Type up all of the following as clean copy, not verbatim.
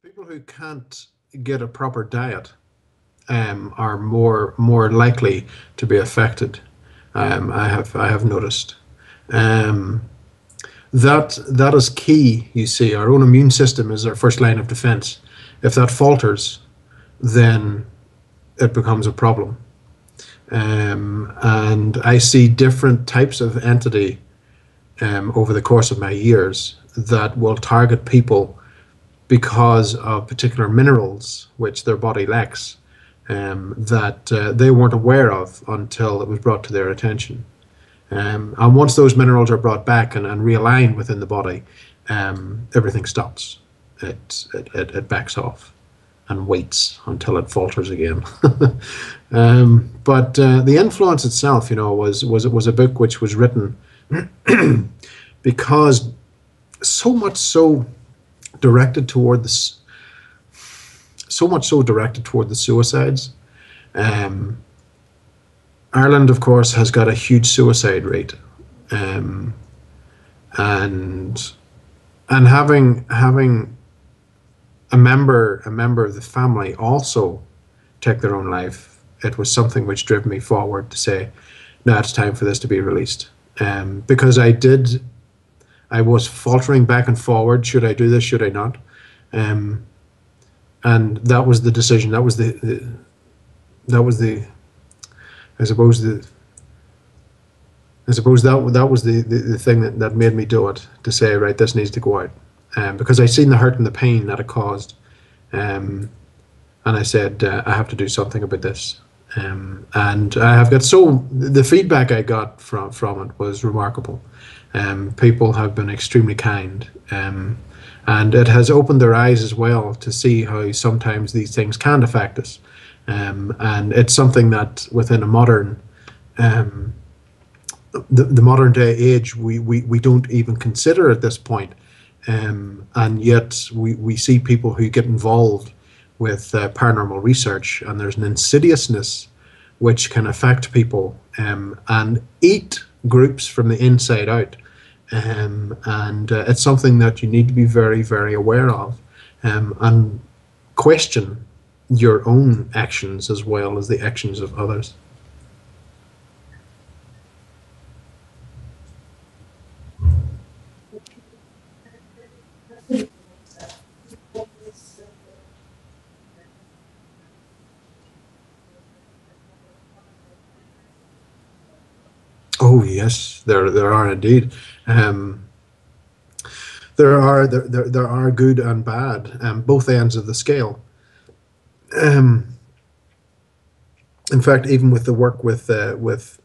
People who can't get a proper diet are more likely to be affected. I have noticed um, that is key. You see, our own immune system is our first line of defense. If that falters, then it becomes a problem. And I see different types of entity over the course of my years that will target people because of particular minerals which their body lacks, that they weren't aware of until it was brought to their attention. And once those minerals are brought back and realigned within the body, everything stops. It backs off and waits until it falters again. But the influence itself, was a book which was written because so much so directed toward this, so much so directed toward the suicides. Um, Ireland, of course, has got a huge suicide rate, um, and having a member of the family also take their own life, it was something which drove me forward to say, now it's time for this to be released. Because I was faltering back and forward. Should I do this? Should I not? Um, and that was the decision. That was the I suppose that was the thing that made me do it, to say, right, this needs to go out, because I seen the hurt and the pain that it caused, um, and I said, I have to do something about this. And I have got, so the feedback I got from it was remarkable. People have been extremely kind, and it has opened their eyes as well to see how sometimes these things can affect us. And it's something that within a modern, um, the modern day age, we don't even consider at this point. And yet we see people who get involved with paranormal research, and there's an insidiousness which can affect people, and eat groups from the inside out. And it's something that you need to be very, very aware of, and question your own actions as well as the actions of others. Oh yes, there are indeed. Um, there are good and bad, both ends of the scale. Um, in fact, even with the work with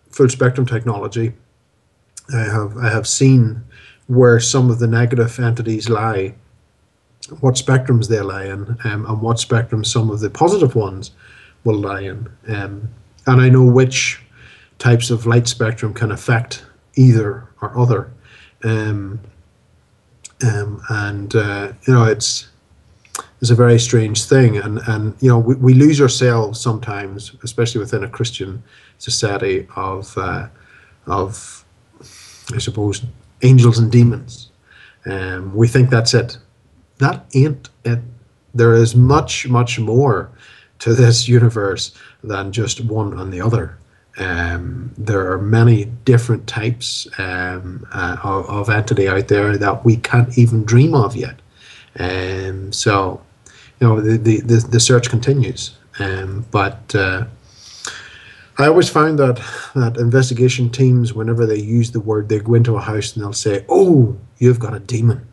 full spectrum technology, I have seen where some of the negative entities lie, what spectrums they lie in, and what spectrums some of the positive ones will lie in. And I know which types of light spectrum can affect either or other. Um, and it's a very strange thing, and we lose ourselves sometimes, especially within a Christian society of I suppose angels and demons. We think that's it. That ain't it. There is much, much more to this universe than just one and the other. There are many different types, of entity out there that we can't even dream of yet. So, the search continues. But I always found that investigation teams, whenever they use the word, they go into a house and they'll say, "Oh, you've got a demon."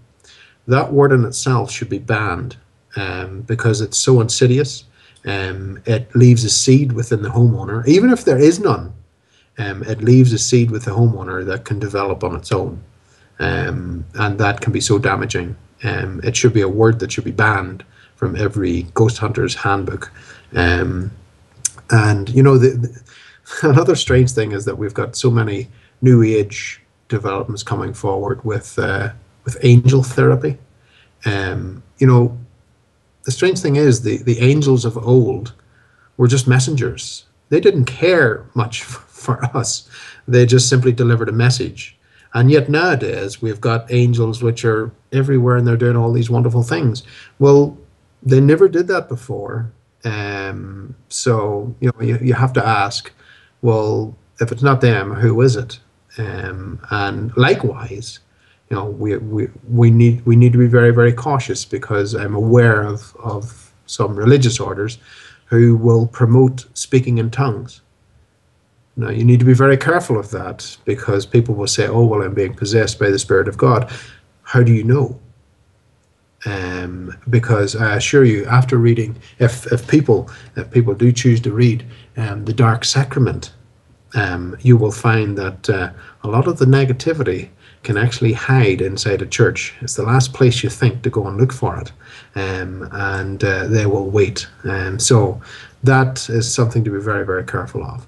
That word in itself should be banned, because it's so insidious. It leaves a seed within the homeowner, even if there is none. It leaves a seed with the homeowner that can develop on its own, and that can be so damaging. It should be a word that should be banned from every ghost hunter's handbook. Um, and another strange thing is that we've got so many new age developments coming forward with angel therapy. Um, you know, the strange thing is the angels of old were just messengers. They didn't care much for us. They just simply delivered a message. And yet nowadays we've got angels which are everywhere and they're doing all these wonderful things. Well, They never did that before. So, you have to ask, well, if it's not them, who is it? And likewise, we need to be very, very cautious, because I'm aware of some religious orders who will promote speaking in tongues. Now, you need to be very careful of that, because people will say, oh, well, I'm being possessed by the Spirit of God. How do you know? Because I assure you, after reading, if people do choose to read the Dark Sacrament, you will find that a lot of the negativity can actually hide inside a church. It's the last place you think to go and look for it, and they will wait. So that is something to be very, very careful of.